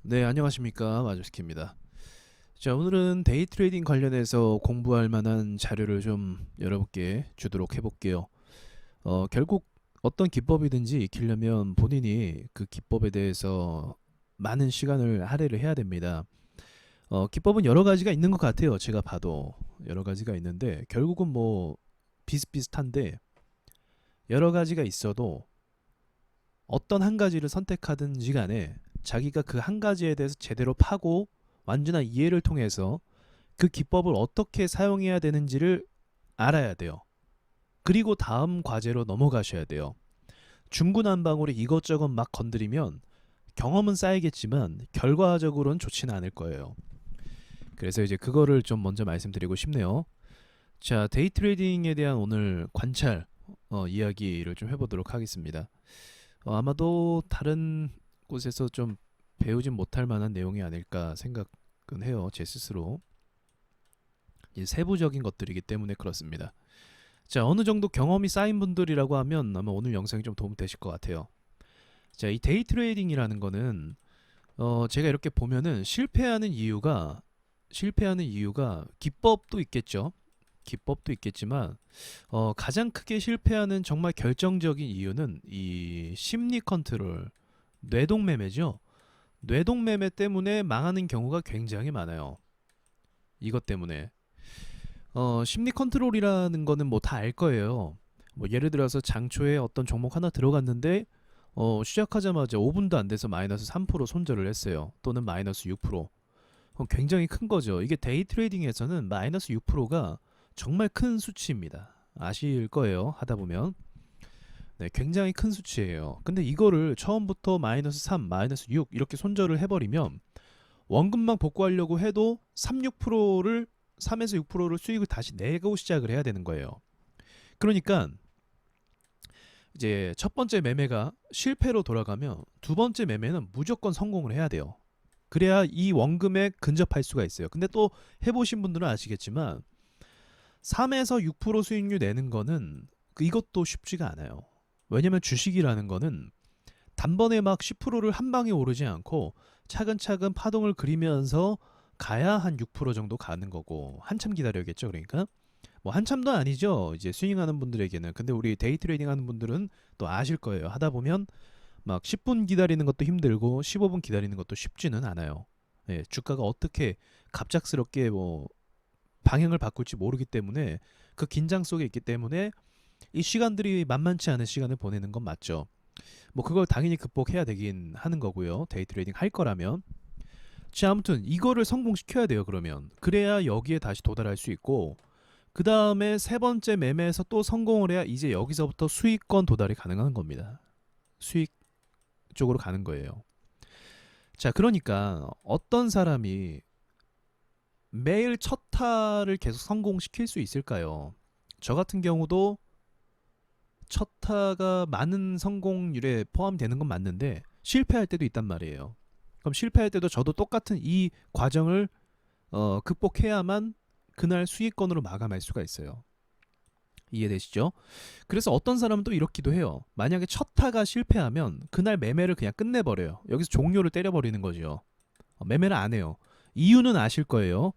네, 안녕하십니까. 마주스키입니다. 자, 오늘은 데이 트레이딩 관련해서 공부할 만한 자료를 좀 여러분께 주도록 해볼게요. 결국 어떤 기법이든지 익히려면 본인이 그 기법에 대해서 많은 시간을 할애를 해야 됩니다. 기법은 여러 가지가 있는 것 같아요. 제가 봐도 여러 가지가 있는데 결국은 뭐 비슷비슷한데 여러 가지가 있어도 어떤 한 가지를 선택하든지 간에 자기가 그 한 가지에 대해서 제대로 파고 완전한 이해를 통해서 그 기법을 어떻게 사용해야 되는지를 알아야 돼요. 그리고 다음 과제로 넘어가셔야 돼요. 중구난방으로 이것저것 막 건드리면 경험은 쌓이겠지만 결과적으로는 좋지는 않을 거예요. 그래서 이제 그거를 좀 먼저 말씀드리고 싶네요. 자, 데이 트레이딩에 대한 오늘 관찰 이야기를 좀 해보도록 하겠습니다. 아마도 다른 곳에서 좀 배우진 못할 만한 내용이 아닐까 생각은 해요. 제 스스로. 세부적인 것들이기 때문에 그렇습니다. 자, 어느 정도 경험이 쌓인 분들이라고 하면 아마 오늘 영상이 좀 도움 되실 것 같아요. 자, 이 데이 트레이딩이라는 거는 제가 이렇게 보면은 실패하는 이유가 기법도 있겠죠. 기법도 있겠지만 가장 크게 실패하는 정말 결정적인 이유는 이 심리 컨트롤, 뇌동매매죠. 뇌동매매 때문에 망하는 경우가 굉장히 많아요. 이것 때문에 심리 컨트롤이라는 거는 뭐 다 알 거예요. 뭐 예를 들어서 장초에 어떤 종목 하나 들어갔는데 시작하자마자 5분도 안 돼서 마이너스 3% 손절을 했어요. 또는 마이너스 6%. 그럼 굉장히 큰 거죠. 이게 데이 트레이딩에서는 마이너스 6%가 정말 큰 수치입니다. 아실 거예요. 하다 보면. 네, 굉장히 큰 수치예요. 근데 이거를 처음부터 마이너스 3, 마이너스 6 이렇게 손절을 해버리면 원금만 복구하려고 해도 6%를 3에서 6%를 수익을 다시 내고 시작을 해야 되는 거예요. 그러니까 이제 첫 번째 매매가 실패로 돌아가면 두 번째 매매는 무조건 성공을 해야 돼요. 그래야 이 원금에 근접할 수가 있어요. 근데 또 해보신 분들은 아시겠지만 3에서 6% 수익률 내는 거는 이것도 쉽지가 않아요. 왜냐면 주식이라는 거는 단번에 막 10%를 한 방에 오르지 않고 차근차근 파동을 그리면서 가야 한 6% 정도 가는 거고 한참 기다려야겠죠. 그러니까 뭐 한참도 아니죠. 이제 스윙하는 분들에게는. 근데 우리 데이 트레이딩 하는 분들은 또 아실 거예요. 하다 보면 막 10분 기다리는 것도 힘들고 15분 기다리는 것도 쉽지는 않아요. 예, 주가가 어떻게 갑작스럽게 뭐 방향을 바꿀지 모르기 때문에 그 긴장 속에 있기 때문에 이 시간들이 만만치 않은 시간을 보내는 건 맞죠. 뭐 그걸 당연히 극복해야 되긴 하는 거고요. 데이 트레이딩 할 거라면. 자, 아무튼 이거를 성공시켜야 돼요. 그러면 그래야 여기에 다시 도달할 수 있고 그 다음에 세 번째 매매에서 또 성공을 해야 이제 여기서부터 수익권 도달이 가능한 겁니다. 수익 쪽으로 가는 거예요. 자, 그러니까 어떤 사람이 매일 첫 타를 계속 성공시킬 수 있을까요? 저 같은 경우도 첫 타가 많은 성공률에 포함되는 건 맞는데 실패할 때도 있단 말이에요. 그럼 실패할 때도 저도 똑같은 이 과정을 극복해야만 그날 수익권으로 마감할 수가 있어요. 이해되시죠? 그래서 어떤 사람은 또 이렇기도 해요. 만약에 첫 타가 실패하면 그날 매매를 그냥 끝내버려요. 여기서 종료를 때려버리는 거죠. 매매를 안 해요. 이유는 아실 거예요.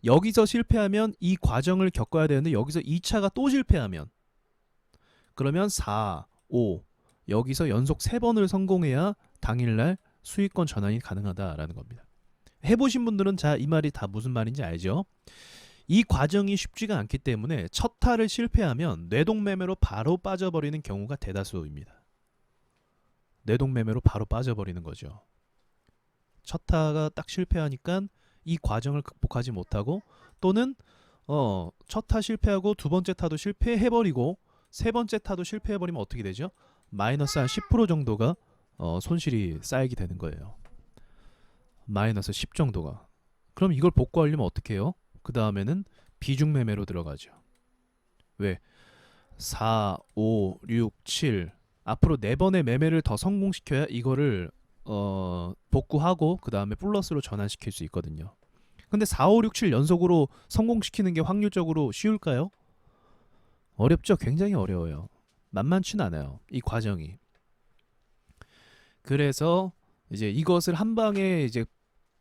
여기서 실패하면 이 과정을 겪어야 되는데 여기서 2차가 또 실패하면 그러면 4, 5 여기서 연속 3번을 성공해야 당일날 수익권 전환이 가능하다라는 겁니다. 해보신 분들은 자, 이 말이 다 무슨 말인지 알죠? 이 과정이 쉽지가 않기 때문에 첫 타를 실패하면 뇌동매매로 바로 빠져버리는 경우가 대다수입니다. 뇌동매매로 바로 빠져버리는 거죠. 첫 타가 딱 실패하니까 이 과정을 극복하지 못하고 또는 첫 타 실패하고 두 번째 타도 실패해버리고 세 번째 타도 실패해버리면 어떻게 되죠? 마이너스 한 10% 정도가 손실이 쌓이게 되는 거예요. 마이너스 10 정도가. 그럼 이걸 복구하려면 어떻게 해요? 그 다음에는 비중 매매로 들어가죠. 왜? 4, 5, 6, 7 앞으로 4번의 매매를 더 성공시켜야 이거를 복구하고 그 다음에 플러스로 전환시킬 수 있거든요. 근데 4, 5, 6, 7 연속으로 성공시키는 게 확률적으로 쉬울까요? 어렵죠. 굉장히 어려워요. 만만치는 않아요. 이 과정이. 그래서 이제 이것을 한 방에 이제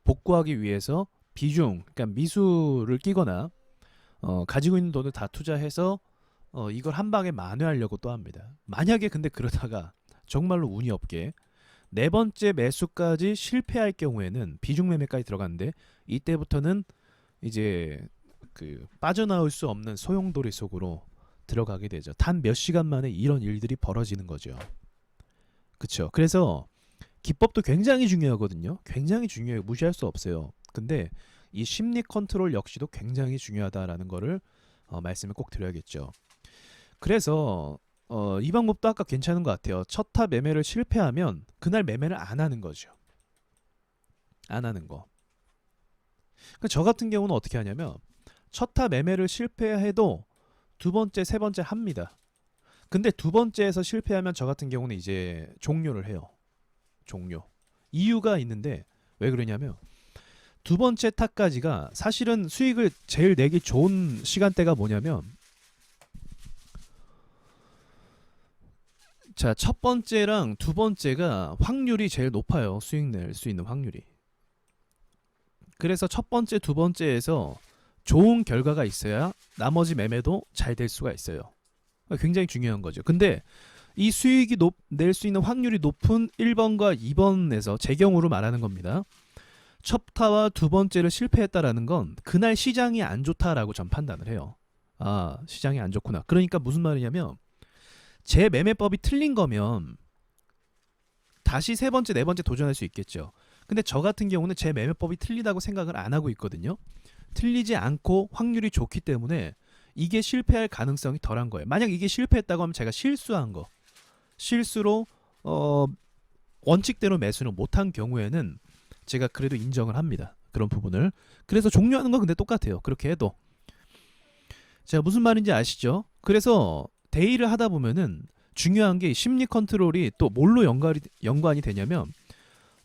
복구하기 위해서 비중, 그러니까 미수를 끼거나 가지고 있는 돈을 다 투자해서 이걸 한 방에 만회하려고 또 합니다. 만약에 근데 그러다가 정말로 운이 없게 네 번째 매수까지 실패할 경우에는 비중 매매까지 들어갔는데 이때부터는 이제 그 빠져나올 수 없는 소용돌이 속으로 들어가게 되죠. 단 몇 시간 만에 이런 일들이 벌어지는 거죠. 그쵸? 그래서 기법도 굉장히 중요하거든요. 굉장히 중요해요. 무시할 수 없어요. 근데 이 심리 컨트롤 역시도 굉장히 중요하다라는 거를 말씀을 꼭 드려야겠죠. 그래서 이 방법도 아까 괜찮은 것 같아요. 첫 타 매매를 실패하면 그날 매매를 안 하는 거죠. 안 하는 거. 그러니까 저 같은 경우는 어떻게 하냐면 첫 타 매매를 실패해도 두 번째, 세 번째 합니다. 근데 두 번째에서 실패하면 저 같은 경우는 이제 종료를 해요. 종료. 이유가 있는데 왜 그러냐면 두 번째 타까지가 사실은 수익을 제일 내기 좋은 시간대가 뭐냐면 자, 첫 번째랑 두 번째가 확률이 제일 높아요. 수익 낼 수 있는 확률이. 그래서 첫 번째, 두 번째에서 좋은 결과가 있어야 나머지 매매도 잘 될 수가 있어요. 굉장히 중요한 거죠. 근데 이 수익이 낼 수 있는 확률이 높은 1번과 2번에서 제 경우로 말하는 겁니다. 첫 타와 두 번째를 실패했다라는 건 그날 시장이 안 좋다라고 전 판단을 해요. 아, 시장이 안 좋구나. 그러니까 무슨 말이냐면 제 매매법이 틀린 거면 다시 세 번째, 네 번째 도전할 수 있겠죠. 근데 저 같은 경우는 제 매매법이 틀리다고 생각을 안 하고 있거든요. 틀리지 않고 확률이 좋기 때문에 이게 실패할 가능성이 덜한 거예요. 만약 이게 실패했다고 하면 제가 실수한 거, 실수로 원칙대로 매수를 못한 경우에는 제가 그래도 인정을 합니다. 그런 부분을. 그래서 종료하는 건 근데 똑같아요. 그렇게 해도. 제가 무슨 말인지 아시죠? 그래서 데이를 하다 보면은 중요한 게 심리 컨트롤이 또 뭘로 연관이 되냐면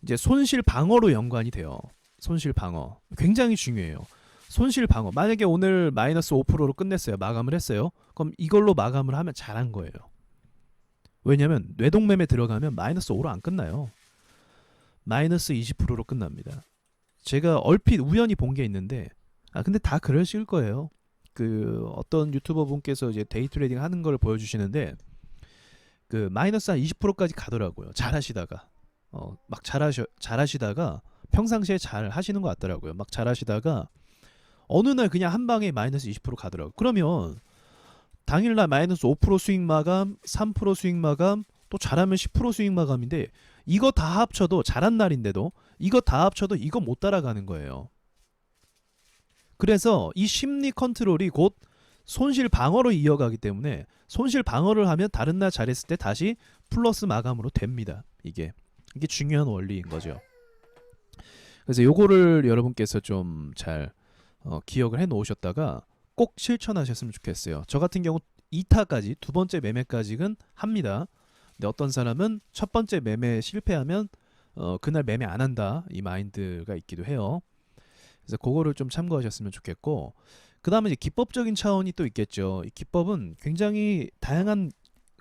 이제 손실 방어로 연관이 돼요. 손실 방어. 굉장히 중요해요. 손실 방어. 만약에 오늘 마이너스 5%로 끝냈어요. 마감을 했어요. 그럼 이걸로 마감을 하면 잘한 거예요. 왜냐면 뇌동매매 들어가면 마이너스 5로 안 끝나요. 마이너스 20%로 끝납니다. 제가 얼핏 우연히 본 게 있는데 근데 다 그러실 거예요. 그 어떤 유튜버 분께서 이제 데이 트레이딩 하는 걸 보여주시는데 그 마이너스 한 20%까지 가더라고요. 잘하시다가 막 잘하시다가 평상시에 잘 하시는 것 같더라고요. 막 잘하시다가 어느 날 그냥 한 방에 마이너스 20% 가더라고요. 그러면 당일날 마이너스 5% 수익 마감, 3% 수익 마감, 또 잘하면 10% 수익 마감인데 이거 다 합쳐도 잘한 날인데도 이거 다 합쳐도 이거 못 따라가는 거예요. 그래서 이 심리 컨트롤이 곧 손실 방어로 이어가기 때문에 손실 방어를 하면 다른 날 잘했을 때 다시 플러스 마감으로 됩니다. 이게 중요한 원리인 거죠. 그래서 요거를 여러분께서 좀 잘 기억을 해 놓으셨다가 꼭 실천하셨으면 좋겠어요. 저 같은 경우 2타까지 두 번째 매매까지는 합니다. 근데 어떤 사람은 첫 번째 매매 실패하면 그날 매매 안 한다 이 마인드가 있기도 해요. 그래서 그거를 좀 참고하셨으면 좋겠고 그 다음에 이제 기법적인 차원이 또 있겠죠. 이 기법은 굉장히 다양한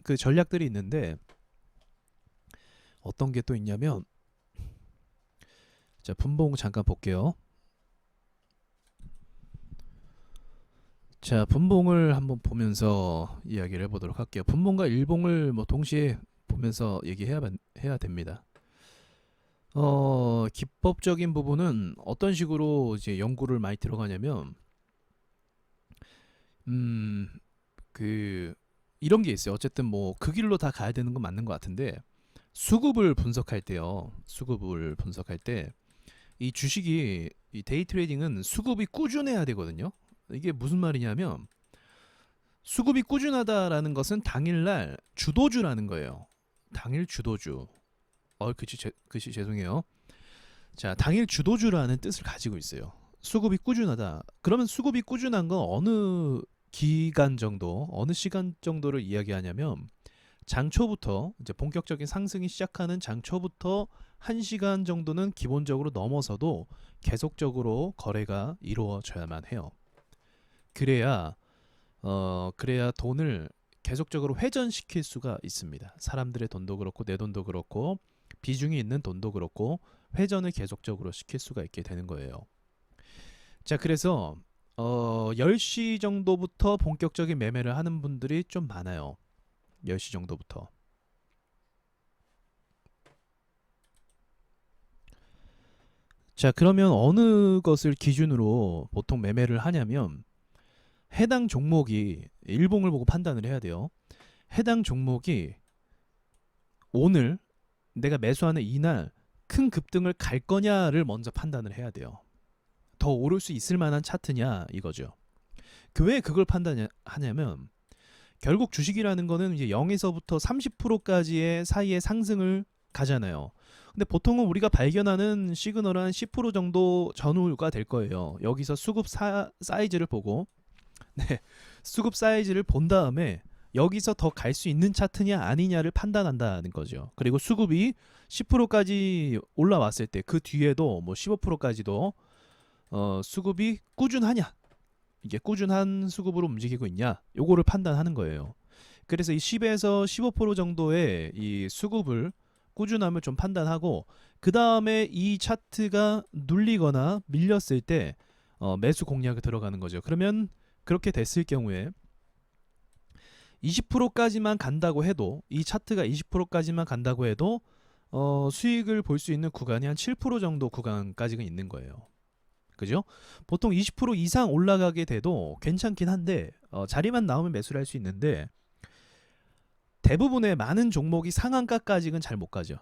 그 전략들이 있는데 어떤 게 또 있냐면 자 분봉 잠깐 볼게요. 자 분봉을 한번 보면서 이야기를 해보도록 할게요. 분봉과 일봉을 뭐 동시에 보면서 얘기해야 됩니다. 기법적인 부분은 어떤 식으로 이제 연구를 많이 들어가냐면 그 이런 게 있어요. 어쨌든 뭐 그 길로 다 가야 되는 건 맞는 것 같은데 수급을 분석할 때요. 수급을 분석할 때 이 주식이 이 데이 트레이딩은 수급이 꾸준해야 되거든요. 이게 무슨 말이냐면 수급이 꾸준하다라는 것은 당일날 주도주라는 거예요. 당일 주도주. 글씨 죄송해요. 자, 당일 주도주라는 뜻을 가지고 있어요. 수급이 꾸준하다. 그러면 수급이 꾸준한 건 어느 기간 정도, 어느 시간 정도를 이야기하냐면 장 초부터 이제 본격적인 상승이 시작하는 장 초부터 1시간 정도는 기본적으로 넘어서도 계속적으로 거래가 이루어져야만 해요. 그래야 돈을 계속적으로 회전시킬 수가 있습니다. 사람들의 돈도 그렇고 내 돈도 그렇고 비중이 있는 돈도 그렇고 회전을 계속적으로 시킬 수가 있게 되는 거예요. 자, 그래서 10시 정도부터 본격적인 매매를 하는 분들이 좀 많아요. 10시 정도부터. 자, 그러면 어느 것을 기준으로 보통 매매를 하냐면 해당 종목이 일봉을 보고 판단을 해야 돼요. 해당 종목이 오늘 내가 매수하는 이날 큰 급등을 갈 거냐를 먼저 판단을 해야 돼요. 더 오를 수 있을 만한 차트냐 이거죠. 그 왜 그걸 판단하냐면 결국 주식이라는 거는 이제 0에서부터 30%까지의 사이의 상승을 가잖아요. 근데 보통은 우리가 발견하는 시그널은 한 10% 정도 전후가 될 거예요. 여기서 수급 사이즈를 보고 네, 수급 사이즈를 본 다음에 여기서 더 갈 수 있는 차트냐 아니냐를 판단한다는 거죠. 그리고 수급이 10%까지 올라왔을 때 그 뒤에도 뭐 15%까지도 수급이 꾸준하냐, 이게 꾸준한 수급으로 움직이고 있냐, 요거를 판단하는 거예요. 그래서 이 10에서 15% 정도의 이 수급을 꾸준함을 좀 판단하고 그 다음에 이 차트가 눌리거나 밀렸을 때 매수 공략에 들어가는 거죠. 그러면 그렇게 됐을 경우에 20%까지만 간다고 해도, 이 차트가 20%까지만 간다고 해도 수익을 볼 수 있는 구간이 한 7% 정도 구간까지가 있는 거예요. 그죠? 보통 20% 이상 올라가게 돼도 괜찮긴 한데 자리만 나오면 매수를 할 수 있는데 대부분의 많은 종목이 상한가까지는 잘 못 가죠.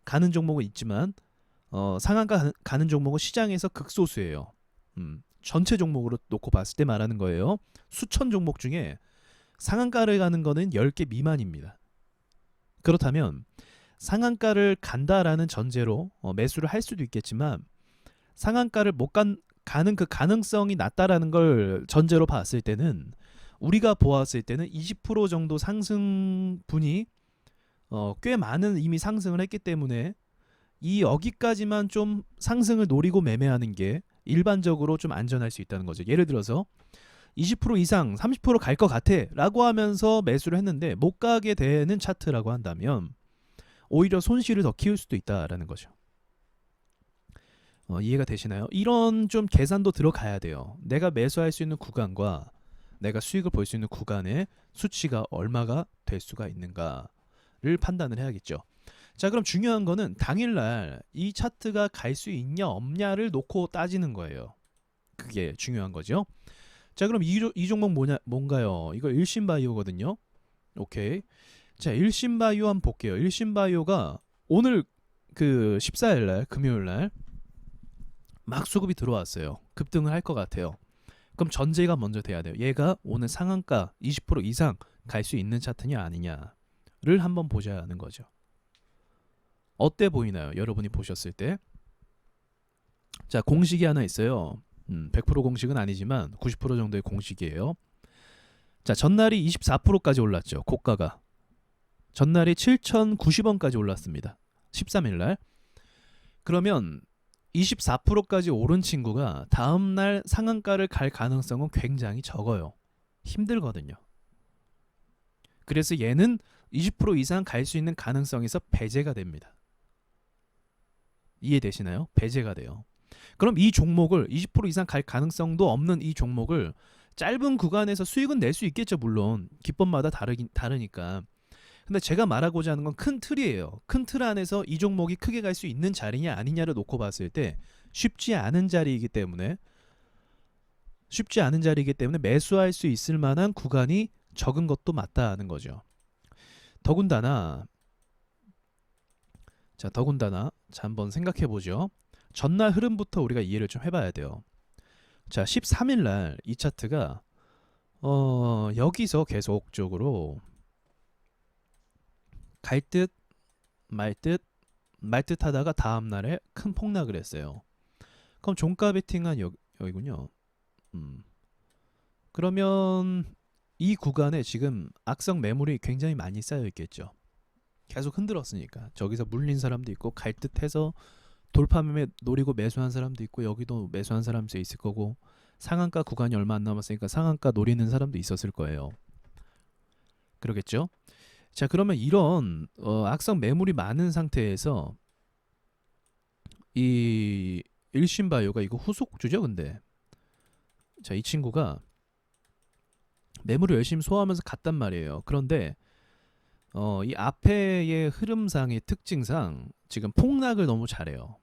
가는 종목은 있지만 상한가 가는 종목은 시장에서 극소수예요. 전체 종목으로 놓고 봤을 때 말하는 거예요. 수천 종목 중에 상한가를 가는 거는 10개 미만입니다. 그렇다면 상한가를 간다라는 전제로 매수를 할 수도 있겠지만 상한가를 못 가는 그 가능성이 낮다라는 걸 전제로 봤을 때는, 우리가 보았을 때는 20% 정도 상승분이 꽤 많은 이미 상승을 했기 때문에 이 여기까지만 좀 상승을 노리고 매매하는 게 일반적으로 좀 안전할 수 있다는 거죠. 예를 들어서 20% 이상 30% 갈 것 같아 라고 하면서 매수를 했는데 못 가게 되는 차트라고 한다면 오히려 손실을 더 키울 수도 있다라는 거죠. 이해가 되시나요? 이런 좀 계산도 들어가야 돼요. 내가 매수할 수 있는 구간과 내가 수익을 볼 수 있는 구간의 수치가 얼마가 될 수가 있는가를 판단을 해야겠죠. 자, 그럼 중요한 거는 당일날 이 차트가 갈 수 있냐 없냐를 놓고 따지는 거예요. 그게 중요한 거죠. 자, 그럼 이 종목 뭔가요? 이거 일신바이오거든요. 오케이. 자, 일신바이오 한번 볼게요. 일신바이오가 오늘 그 14일날 금요일날 막 수급이 들어왔어요. 급등을 할 것 같아요. 그럼 전제가 먼저 돼야 돼요. 얘가 오늘 상한가 20% 이상 갈 수 있는 차트냐 아니냐를 한번 보셔야 하는 거죠. 어때 보이나요? 여러분이 보셨을 때. 자, 공식이 하나 있어요. 100% 공식은 아니지만 90% 정도의 공식이에요. 자, 전날이 24%까지 올랐죠. 고가가. 전날이 7,090원까지 올랐습니다. 13일날. 그러면 24%까지 오른 친구가 다음날 상한가를 갈 가능성은 굉장히 적어요. 힘들거든요. 그래서 얘는 20% 이상 갈 수 있는 가능성에서 배제가 됩니다. 이해되시나요? 배제가 돼요. 그럼 이 종목을 20% 이상 갈 가능성도 없는 이 종목을 짧은 구간에서 수익은 낼 수 있겠죠. 물론 기법마다 다르니까. 근데 제가 말하고자 하는 건 큰 틀이에요. 큰 틀 안에서 이 종목이 크게 갈 수 있는 자리냐 아니냐를 놓고 봤을 때 쉽지 않은 자리이기 때문에 매수할 수 있을 만한 구간이 적은 것도 맞다는 거죠. 더군다나 자, 한번 생각해 보죠. 전날 흐름부터 우리가 이해를 좀 해봐야 돼요. 자, 13일날 이 차트가 여기서 계속적으로 갈 듯 말 듯 하다가 다음날에 큰 폭락을 했어요. 그럼 종가 베팅한 여기군요. 그러면 이 구간에 지금 악성 매물이 굉장히 많이 쌓여 있겠죠. 계속 흔들었으니까. 저기서 물린 사람도 있고 갈 듯 해서 돌파 매매 노리고 매수한 사람도 있고 여기도 매수한 사람도 있을 거고 상한가 구간이 얼마 안 남았으니까 상한가 노리는 사람도 있었을 거예요. 그러겠죠? 자, 그러면 이런 악성 매물이 많은 상태에서 이 일신바이오가 이거 후속주죠, 근데. 자, 이 친구가 매물을 열심히 소화하면서 갔단 말이에요. 그런데 이 앞에의 흐름상의 특징상 지금 폭락을 너무 잘해요.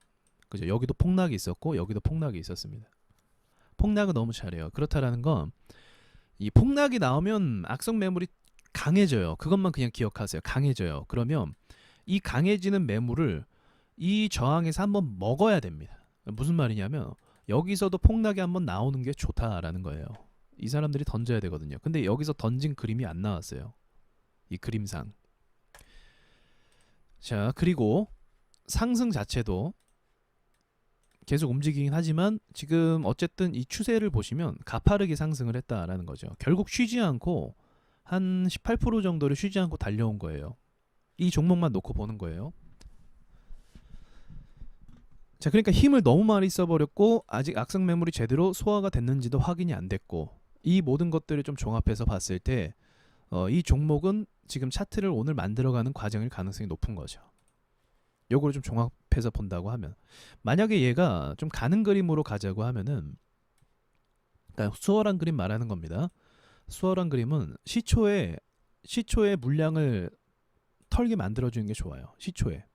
그죠? 여기도 폭락이 있었고 여기도 폭락이 있었습니다. 폭락을 너무 잘해요. 그렇다라는 건 이 폭락이 나오면 악성 매물이 강해져요. 그것만 그냥 기억하세요. 강해져요. 그러면 이 강해지는 매물을 이 저항에서 한번 먹어야 됩니다. 무슨 말이냐면 여기서도 폭락이 한번 나오는 게 좋다라는 거예요. 이 사람들이 던져야 되거든요. 근데 여기서 던진 그림이 안 나왔어요. 이 그림상. 자, 그리고 상승 자체도 계속 움직이긴 하지만 지금 어쨌든 이 추세를 보시면 가파르게 상승을 했다라는 거죠. 결국 쉬지 않고 한 18% 정도를 쉬지 않고 달려온 거예요. 이 종목만 놓고 보는 거예요. 자, 그러니까 힘을 너무 많이 써버렸고 아직 악성 매물이 제대로 소화가 됐는지도 확인이 안 됐고 이 모든 것들을 좀 종합해서 봤을 때 이 종목은 지금 차트를 오늘 만들어가는 과정일 가능성이 높은 거죠. 요거를 좀 종합해서 본다고 하면 만약에 얘가 좀 가는 그림으로 가자고 하면은 그러니까 수월한 그림 말하는 겁니다. 수월한 그림은 시초에 물량을 털게 만들어주는 게 좋아요. 시초에.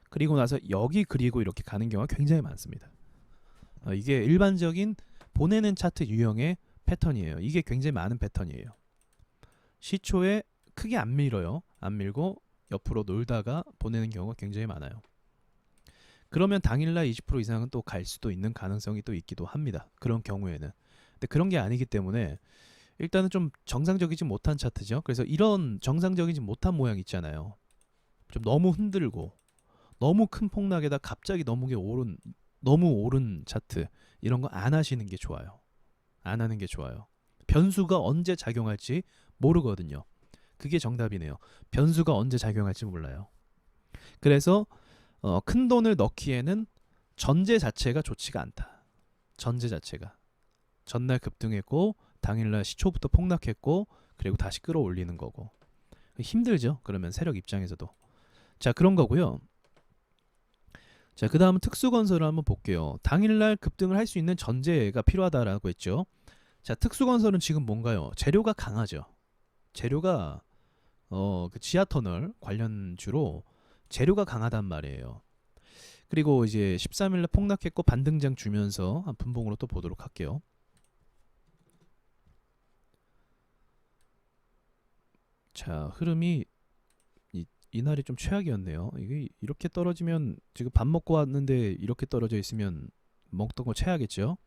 그리고 나서 여기 그리고 이렇게 가는 경우가 굉장히 많습니다. 이게 일반적인 보내는 차트 유형의 패턴이에요. 이게 굉장히 많은 패턴이에요. 시초에 크게 안 밀어요. 안 밀고 옆으로 놀다가 보내는 경우가 굉장히 많아요. 그러면 당일날 20% 이상은 또 갈 수도 있는 가능성이 또 있기도 합니다. 그런 경우에는. 근데 그런 게 아니기 때문에 일단은 좀 정상적이지 못한 차트죠. 그래서 이런 정상적이지 못한 모양 있잖아요. 좀 너무 흔들고 너무 큰 폭락에다 갑자기 너무 오른 차트 이런 거 안 하시는 게 좋아요. 안 하는 게 좋아요. 변수가 언제 작용할지 모르거든요. 그게 정답이네요. 변수가 언제 작용할지 몰라요. 그래서 큰 돈을 넣기에는 전제 자체가 좋지가 않다. 전제 자체가. 전날 급등했고 당일날 시초부터 폭락했고 그리고 다시 끌어올리는 거고. 힘들죠. 그러면 세력 입장에서도. 자, 그런 거고요. 자, 그 다음은 특수건설을 한번 볼게요. 당일날 급등을 할 수 있는 전제가 필요하다라고 했죠. 자, 특수건설은 지금 뭔가요? 재료가 강하죠. 재료가 그 지하터널 관련주로 재료가 강하단 말이에요. 그리고 이제 13일날 폭락했고 반등장 주면서 한 분봉으로 또 보도록 할게요. 자, 흐름이 이날이 좀 최악이었네요. 이게 이렇게 떨어지면 지금 밥 먹고 왔는데 이렇게 떨어져 있으면 먹던 거 체하겠죠.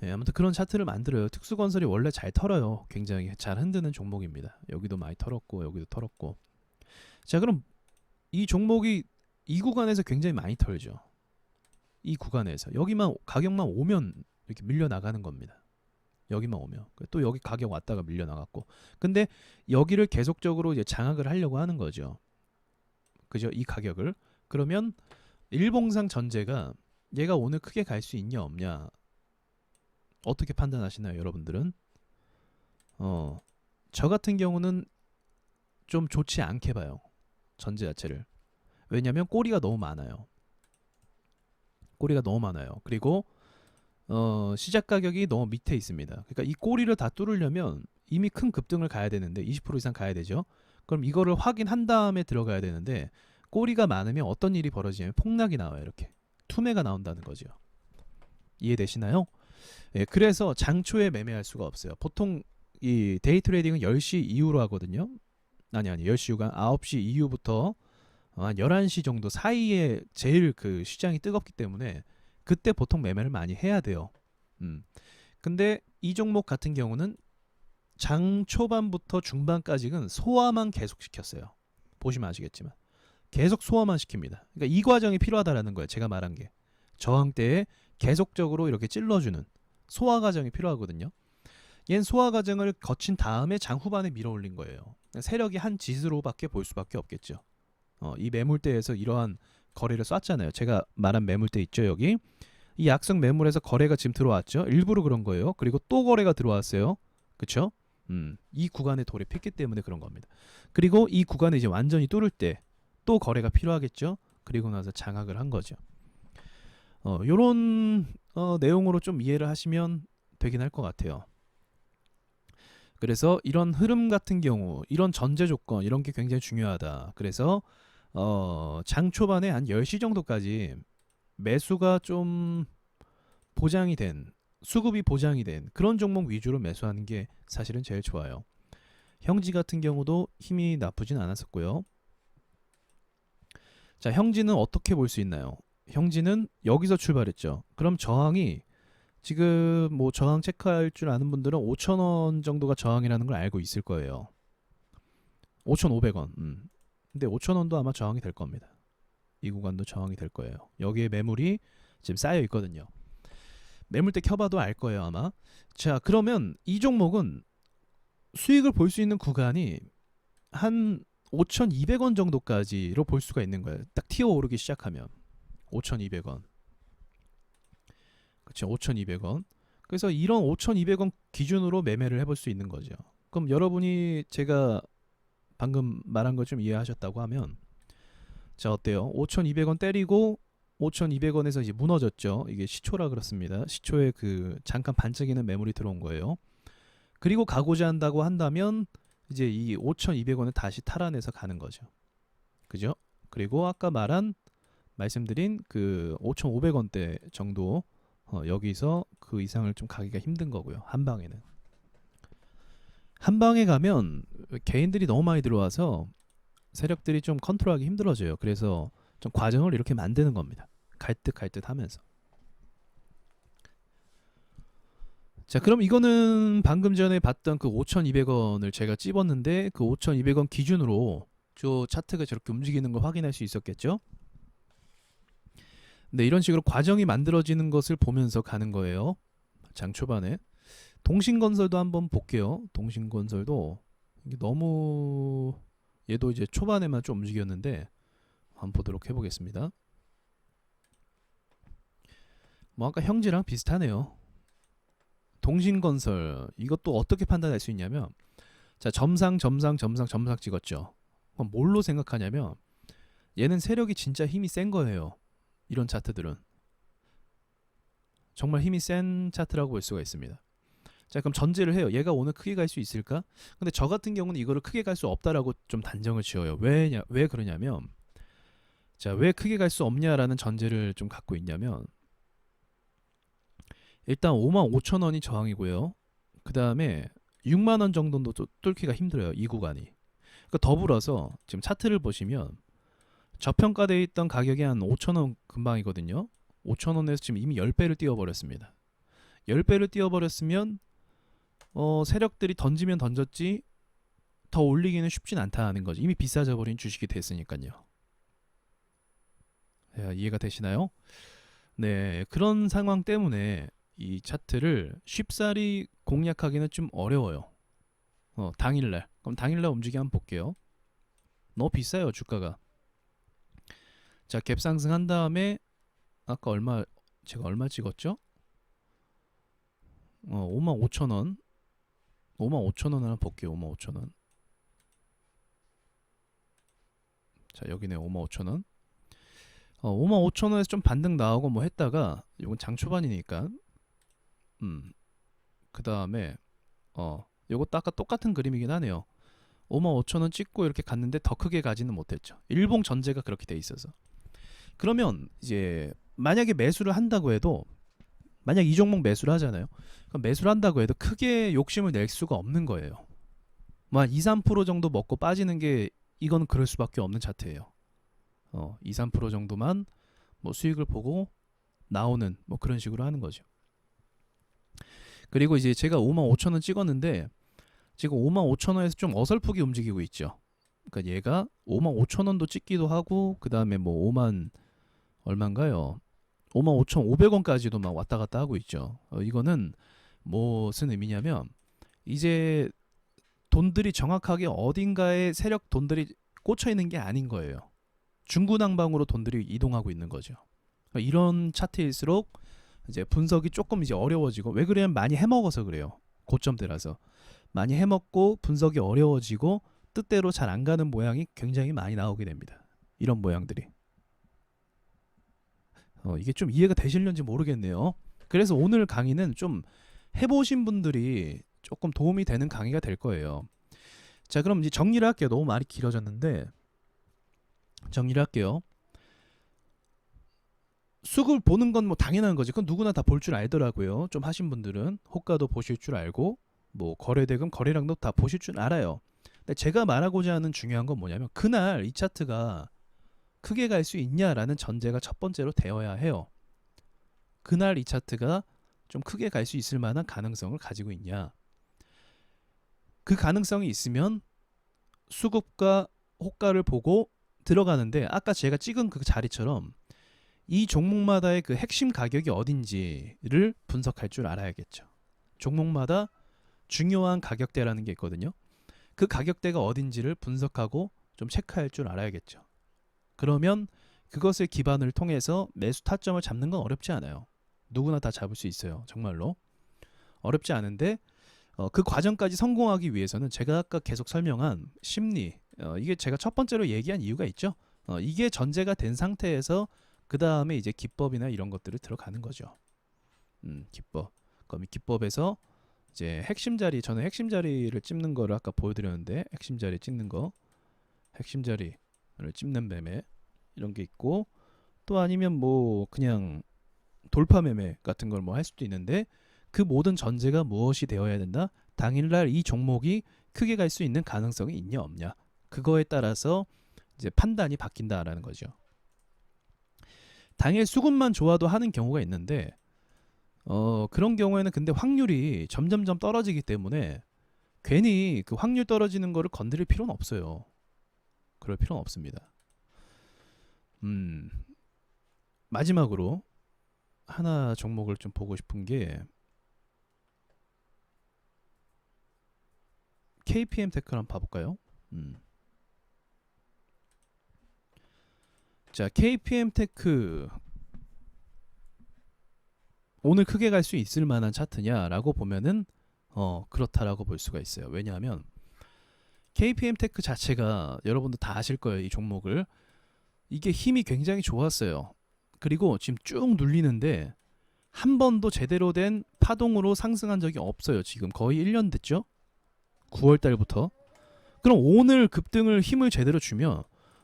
네, 아무튼 그런 차트를 만들어요. 특수건설이 원래 잘 털어요. 굉장히 잘 흔드는 종목입니다. 여기도 많이 털었고 여기도 털었고. 자, 그럼 이 종목이 이 구간에서 굉장히 많이 털죠. 이 구간에서 여기만 가격만 오면 이렇게 밀려 나가는 겁니다. 여기만 오면 또 여기 가격 왔다가 밀려 나갔고, 근데 여기를 계속적으로 이제 장악을 하려고 하는 거죠. 그죠? 이 가격을. 그러면 일봉상 전제가 얘가 오늘 크게 갈 수 있냐 없냐 어떻게 판단하시나요, 여러분들은? 저 같은 경우는 좀 좋지 않게 봐요. 전제 자체를. 왜냐면 꼬리가 너무 많아요. 꼬리가 너무 많아요. 그리고 시작 가격이 너무 밑에 있습니다. 그러니까 이 꼬리를 다 뚫으려면 이미 큰 급등을 가야 되는데 20% 이상 가야 되죠. 그럼 이거를 확인한 다음에 들어가야 되는데 꼬리가 많으면 어떤 일이 벌어지냐면 폭락이 나와요. 이렇게 투매가 나온다는 거죠. 이해되시나요? 예, 그래서 장초에 매매할 수가 없어요. 보통 이 데이 트레이딩은 10시 이후로 하거든요. 아니 10시 이후가 9시 이후부터 한 11시 정도 사이에 제일 그 시장이 뜨겁기 때문에 그때 보통 매매를 많이 해야 돼요. 근데 이 종목 같은 경우는 장 초반부터 중반까지는 소화만 계속 시켰어요. 보시면 아시겠지만 계속 소화만 시킵니다. 그러니까 이 과정이 필요하다라는 거예요. 제가 말한 게 저항대에 계속적으로 이렇게 찔러주는 소화 과정이 필요하거든요. 얘는 소화 과정을 거친 다음에 장 후반에 밀어올린 거예요. 세력이 한 짓으로밖에 볼 수밖에 없겠죠. 이 매물대에서 이러한 거래를 쐈잖아요. 제가 말한 매물대 있죠, 여기. 이 약성 매물에서 거래가 지금 들어왔죠. 일부러 그런 거예요. 그리고 또 거래가 들어왔어요. 그쵸? 이 구간에 돌이 폈기 때문에 그런 겁니다. 그리고 이 구간에 이제 완전히 뚫을 때 또 거래가 필요하겠죠. 그리고 나서 장악을 한 거죠. 요런 내용으로 좀 이해를 하시면 되긴 할 것 같아요. 그래서 이런 흐름 같은 경우, 이런 전제 조건 이런 게 굉장히 중요하다. 그래서 장 초반에 한 10시 정도까지 매수가 좀 보장이 된, 수급이 보장이 된 그런 종목 위주로 매수하는 게 사실은 제일 좋아요. 형지 같은 경우도 힘이 나쁘진 않았었고요. 자, 형지는 어떻게 볼 수 있나요? 형지는 여기서 출발했죠. 그럼 저항이 지금 뭐 저항 체크할 줄 아는 분들은 5,000원 정도가 저항이라는 걸 알고 있을 거예요. 5,500원. 근데 5,000원도 아마 저항이 될 겁니다. 이 구간도 저항이 될 거예요. 여기에 매물이 지금 쌓여 있거든요. 매물대 켜봐도 알 거예요, 아마. 자, 그러면 이 종목은 수익을 볼 수 있는 구간이 한 5,200원 정도까지로 볼 수가 있는 거예요. 딱 튀어 오르기 시작하면 5,200원. 그렇죠. 5,200원. 그래서 이런 5,200원 기준으로 매매를 해볼 수 있는 거죠. 그럼 여러분이 제가 방금 말한 거 좀 이해하셨다고 하면, 자, 어때요? 5,200원 때리고 5,200원에서 이제 무너졌죠. 이게 시초라 그렇습니다. 시초에 그 잠깐 반짝이는 매물이 들어온 거예요. 그리고 가고자 한다고 한다면 이제 이 5,200원을 다시 탈환해서 가는 거죠. 그죠? 그리고 아까 말씀드린 그 5,500원대 정도 여기서 그 이상을 좀 가기가 힘든 거고요. 한 방에는. 한 방에 가면 개인들이 너무 많이 들어와서 세력들이 좀 컨트롤하기 힘들어져요. 그래서 좀 과정을 이렇게 만드는 겁니다. 갈 듯 하면서. 자, 그럼 이거는 방금 전에 봤던 그 5,200원을 제가 찝었는데 그 5,200원 기준으로 저 차트가 저렇게 움직이는 걸 확인할 수 있었겠죠? 네, 이런 식으로 과정이 만들어지는 것을 보면서 가는 거예요. 장 초반에. 동신건설도 한번 볼게요. 동신건설도 이게 너무 얘도 이제 초반에만 좀 움직였는데 한번 보도록 해보겠습니다. 뭐 아까 형지랑 비슷하네요. 동신건설 이것도 어떻게 판단할 수 있냐면, 자, 점상 찍었죠. 그럼 뭘로 생각하냐면 얘는 세력이 진짜 힘이 센 거예요. 이런 차트들은 정말 힘이 센 차트라고 볼 수가 있습니다. 자, 그럼 전제를 해요. 얘가 오늘 크게 갈 수 있을까? 근데 저 같은 경우는 이거를 크게 갈 수 없다라고 좀 단정을 지어요. 왜 그러냐면, 자, 왜 크게 갈 수 없냐라는 전제를 좀 갖고 있냐면, 일단 55,000원이 저항이고요. 그 다음에 6만원 정도도 뚫기가 힘들어요. 이 구간이. 그러니까 더불어서 지금 차트를 보시면 저평가되어 있던 가격이 한 5,000원 근방이거든요. 5,000원에서 지금 이미 10배를 띄워버렸습니다. 10배를 띄워버렸으면 세력들이 던지면 던졌지 더 올리기는 쉽진 않다는 거죠. 이미 비싸져 버린 주식이 됐으니까요. 이해가 되시나요? 네, 그런 상황 때문에 이 차트를 쉽사리 공략하기는 좀 어려워요. 당일날. 그럼 당일날 움직임 한번 볼게요. 너무 비싸요, 주가가. 자, 갭 상승한 다음에 아까 제가 얼마 찍었죠? 55,000원. 55,000원 하나 볼게요. 55,000원. 자, 여기네. 55,000원. 55,000원에서 좀 반등 나오고 뭐 했다가, 이건 장 초반이니까 그 다음에 요것도 아까 똑같은 그림이긴 하네요. 55,000원 찍고 이렇게 갔는데 더 크게 가지는 못했죠. 일봉 전제가 그렇게 돼 있어서. 그러면 이제 만약에 매수를 한다고 해도, 만약 이 종목 매수를 하잖아요. 그럼 매수를 한다고 해도 크게 욕심을 낼 수가 없는 거예요. 뭐 한 2, 3% 정도 먹고 빠지는 게, 이건 그럴 수밖에 없는 차트예요. 2, 3% 정도만 뭐 수익을 보고 나오는 뭐 그런 식으로 하는 거죠. 그리고 이제 제가 55,000원 찍었는데 지금 55,000원에서 좀 어설프게 움직이고 있죠. 그러니까 얘가 55,000원도 찍기도 하고, 그 다음에 뭐 5만 얼마인가요? 55,500원까지도 막 왔다 갔다 하고 있죠. 이거는 무슨 의미냐면, 이제 돈들이 정확하게 어딘가에 세력 돈들이 꽂혀 있는 게 아닌 거예요. 중구난방으로 돈들이 이동하고 있는 거죠. 이런 차트일수록 이제 분석이 조금 이제 어려워지고, 왜 그러냐면 많이 해먹어서 그래요. 고점대라서 많이 해먹고 분석이 어려워지고 뜻대로 잘 안 가는 모양이 굉장히 많이 나오게 됩니다. 이런 모양들이. 이게 좀 이해가 되실는지 모르겠네요. 그래서 오늘 강의는 좀 해보신 분들이 조금 도움이 되는 강의가 될 거예요. 자, 그럼 이제 정리를 할게요. 너무 말이 길어졌는데 정리를 할게요. 수급을 보는 건 뭐 당연한 거지. 그건 누구나 다 볼 줄 알더라고요. 좀 하신 분들은 호가도 보실 줄 알고 뭐 거래대금 거래량도 다 보실 줄 알아요. 근데 제가 말하고자 하는 중요한 건 뭐냐면 그날 이 차트가 크게 갈 수 있냐라는 전제가 첫 번째로 되어야 해요. 그날 이 차트가 좀 크게 갈 수 있을 만한 가능성을 가지고 있냐. 그 가능성이 있으면 수급과 호가를 보고 들어가는데 아까 제가 찍은 그 자리처럼 이 종목마다의 그 핵심 가격이 어딘지를 분석할 줄 알아야겠죠. 종목마다 중요한 가격대라는 게 있거든요. 그 가격대가 어딘지를 분석하고 좀 체크할 줄 알아야겠죠. 그러면 그것을 기반을 통해서 매수 타점을 잡는 건 어렵지 않아요. 누구나 다 잡을 수 있어요. 정말로. 어렵지 않은데 그 과정까지 성공하기 위해서는 제가 아까 계속 설명한 심리, 이게 제가 첫 번째로 얘기한 이유가 있죠. 이게 전제가 된 상태에서 그 다음에 이제 기법이나 이런 것들을 들어가는 거죠. 기법. 그럼 이 기법에서 이제 핵심 자리, 저는 핵심 자리를 찝는 거를 아까 보여드렸는데 핵심 자리 찍는 거, 핵심 자리를 찝는 매매 이런 게 있고 또 아니면 뭐 그냥 돌파 매매 같은 걸 뭐 할 수도 있는데 그 모든 전제가 무엇이 되어야 된다? 당일날 이 종목이 크게 갈 수 있는 가능성이 있냐 없냐. 그거에 따라서 이제 판단이 바뀐다라는 거죠. 당일 수급만 좋아도 하는 경우가 있는데 그런 경우에는 근데 확률이 점점점 떨어지기 때문에 괜히 그 확률 떨어지는 거를 건드릴 필요는 없어요. 그럴 필요는 없습니다. 마지막으로 하나 종목을 좀 보고 싶은 게 KPM 테크를 한번 봐볼까요? 자, KPM 테크 오늘 크게 갈 수 있을 만한 차트냐라고 보면은 그렇다라고 볼 수가 있어요. 왜냐하면 KPM 테크 자체가 여러분도 다 아실 거예요. 이 종목을. 이게 힘이 굉장히 좋았어요. 그리고 지금 쭉 눌리는데 한 번도 제대로 된 파동으로 상승한 적이 없어요. 지금 거의 1년 됐죠? 9월 달부터. 그럼 오늘 급등을 힘을 제대로 주면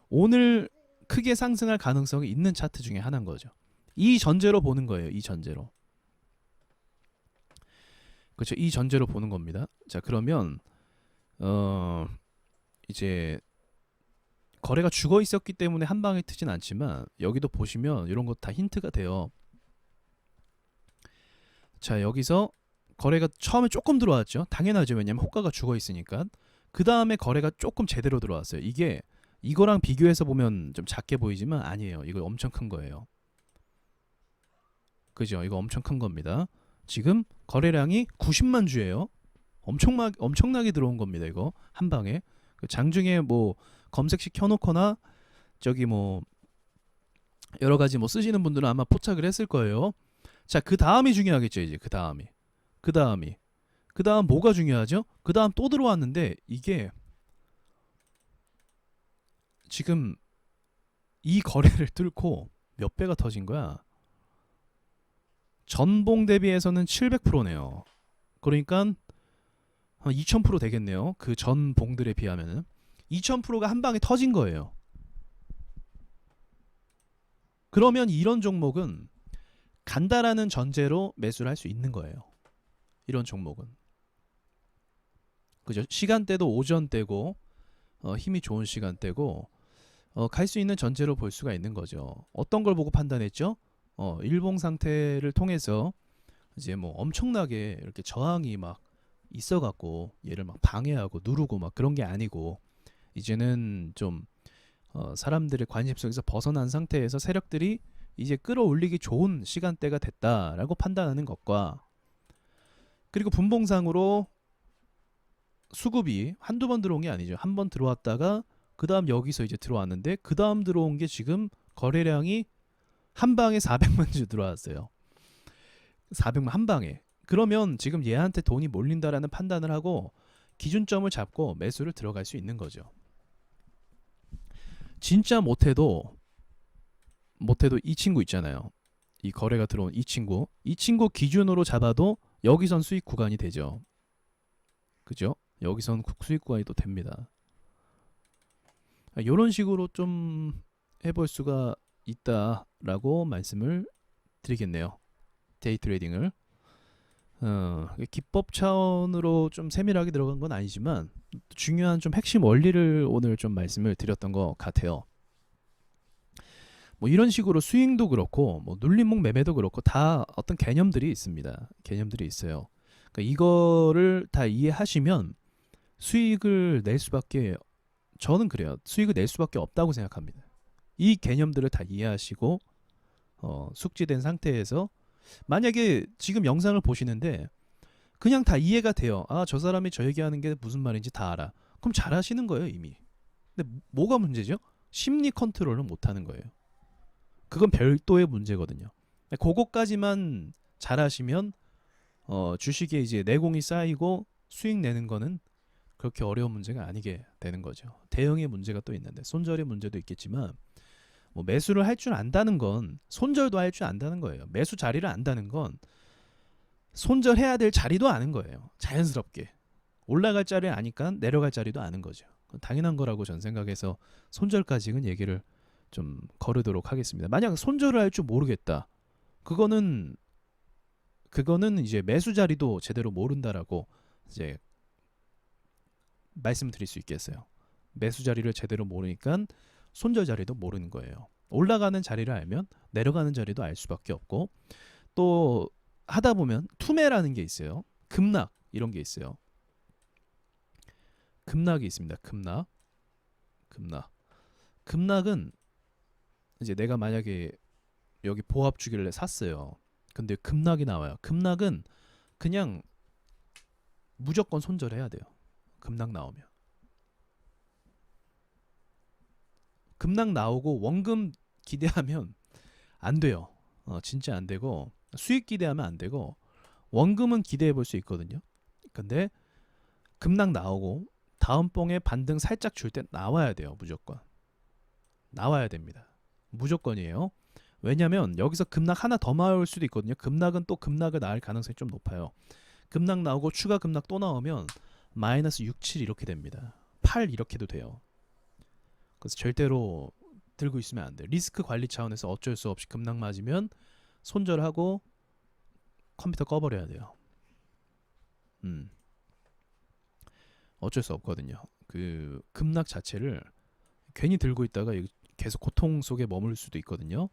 오늘 크게 상승할 가능성이 있는 차트 중에 하나인 거죠. 이 전제로 보는 거예요. 이 전제로. 그렇죠. 이 전제로 보는 겁니다. 자, 그러면 이제 거래가 죽어 있었기 때문에 한 방에 트진 않지만 여기도 보시면 이런 거 다 힌트가 돼요. 자, 여기서 거래가 처음에 조금 들어왔죠. 당연하죠. 왜냐면 호가가 죽어 있으니까. 그 다음에 거래가 조금 제대로 들어왔어요. 이게 이거랑 비교해서 보면 좀 작게 보이지만 아니에요. 이거 엄청 큰 거예요. 그죠? 이거 엄청 큰 겁니다. 지금 거래량이 90만 주예요. 엄청나게 들어온 겁니다. 이거 한 방에. 장중에 뭐 검색식 켜놓거나 저기 뭐 여러 가지 뭐 쓰시는 분들은 아마 포착을 했을 거예요. 자, 그 다음이 중요하겠죠. 이제 그 다음 뭐가 중요하죠? 그 다음 또 들어왔는데 이게 지금 이 거래를 뚫고 몇 배가 터진 거야? 전봉 대비해서는 700%네요. 그러니까 한 2000% 되겠네요. 그 전봉들에 비하면은 2000%가 한 방에 터진 거예요. 그러면 이런 종목은 간다라는 전제로 매수를 할 수 있는 거예요. 이런 종목은. 그죠? 시간대도 오전대고 힘이 좋은 시간대고 갈 수 있는 전제로 볼 수가 있는 거죠. 어떤 걸 보고 판단했죠? 일봉 상태를 통해서 이제 뭐 엄청나게 이렇게 저항이 막 있어갖고 얘를 막 방해하고 누르고 막 그런 게 아니고 이제는 좀 사람들의 관심 속에서 벗어난 상태에서 세력들이 이제 끌어올리기 좋은 시간대가 됐다라고 판단하는 것과 그리고 분봉상으로 수급이 한두 번 들어온 게 아니죠. 한 번 들어왔다가 그 다음 여기서 이제 들어왔는데 그 다음 들어온 게 지금 거래량이 한 방에 400만 주 들어왔어요. 400만 한 방에. 그러면 지금 얘한테 돈이 몰린다라는 판단을 하고 기준점을 잡고 매수를 들어갈 수 있는 거죠. 진짜 못해도 이 친구 있잖아요. 이 거래가 들어온 이 친구 기준으로 잡아도 여기선 수익 구간이 되죠. 그죠? 여기선 수익 구간이 또 됩니다. 이런 식으로 좀 해볼 수가 있다라고 말씀을 드리겠네요. 데이 트레이딩을 기법 차원으로 좀 세밀하게 들어간 건 아니지만 중요한 좀 핵심 원리를 오늘 좀 말씀을 드렸던 것 같아요. 뭐 이런 식으로 스윙도 그렇고 뭐 눌림목 매매도 그렇고 다 어떤 개념들이 있습니다. 개념들이 있어요. 그러니까 이거를 다 이해하시면 수익을 낼 수밖에, 저는 그래요. 수익을 낼 수밖에 없다고 생각합니다. 이 개념들을 다 이해하시고 숙지된 상태에서 만약에 지금 영상을 보시는데 그냥 다 이해가 돼요. 아, 저 사람이 저 얘기하는 게 무슨 말인지 다 알아. 그럼 잘하시는 거예요, 이미. 근데 뭐가 문제죠? 심리 컨트롤을 못하는 거예요. 그건 별도의 문제거든요. 그거까지만 잘하시면 주식에 이제 내공이 쌓이고 수익 내는 거는 그렇게 어려운 문제가 아니게 되는 거죠. 대형의 문제가 또 있는데 손절의 문제도 있겠지만 뭐 매수를 할 줄 안다는 건 손절도 할 줄 안다는 거예요. 매수 자리를 안다는 건 손절해야 될 자리도 아는 거예요. 자연스럽게 올라갈 자리를 아니까 내려갈 자리도 아는 거죠. 당연한 거라고 전 생각해서 손절까지는 얘기를 좀 거르도록 하겠습니다. 만약 손절을 할 줄 모르겠다, 그거는 이제 매수 자리도 제대로 모른다라고 이제 말씀드릴 수 있겠어요. 매수 자리를 제대로 모르니까 손절 자리도 모르는 거예요. 올라가는 자리를 알면 내려가는 자리도 알 수밖에 없고, 또 하다 보면 투매라는 게 있어요. 급락 이런 게 있어요. 급락이 있습니다. 급락은 이제 내가 만약에 여기 보합 주길래 샀어요. 근데 급락이 나와요. 급락은 그냥 무조건 손절해야 돼요. 급락 나오면. 급락 나오고 원금 기대하면 안 돼요. 진짜 안 되고, 수익 기대하면 안 되고, 원금은 기대해 볼 수 있거든요. 근데 급락 나오고 다음 봉에 반등 살짝 줄 때 나와야 돼요. 무조건 나와야 됩니다. 무조건이에요. 왜냐면 여기서 급락 하나 더 나올 수도 있거든요. 급락은 또 급락을 낳을 가능성이 좀 높아요. 급락 나오고 추가 급락 또 나오면 마이너스 6, 7 이렇게 됩니다. 8 이렇게도 돼요. 그래서 절대로 들고 있으면 안 돼요. 리스크 관리 차원에서 어쩔 수 없이 급락 맞으면 손절하고 컴퓨터 꺼버려야 돼요. 어쩔 수 없거든요. 그 급락 자체를 괜히 들고 있다가 계속 고통 속에 머물 수도 있거든요.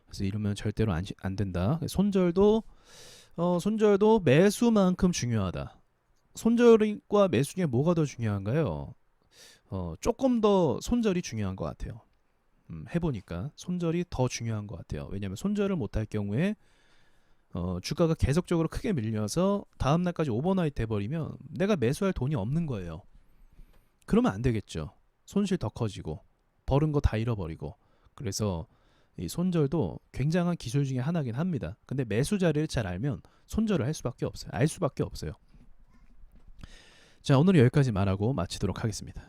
그래서 이러면 절대로 안 된다. 손절도 매수만큼 중요하다. 손절과 매수 중에 뭐가 더 중요한가요? 조금 더 손절이 중요한 것 같아요. 해보니까 손절이 더 중요한 것 같아요. 왜냐하면 손절을 못할 경우에 주가가 계속적으로 크게 밀려서 다음 날까지 오버나이트 해버리면 내가 매수할 돈이 없는 거예요. 그러면 안 되겠죠. 손실 더 커지고 벌은 거 다 잃어버리고. 그래서 이 손절도 굉장한 기술 중에 하나긴 합니다. 근데 매수 자리를 잘 알면 손절을 할 수밖에 없어요. 알 수밖에 없어요. 자, 오늘은 여기까지 말하고 마치도록 하겠습니다.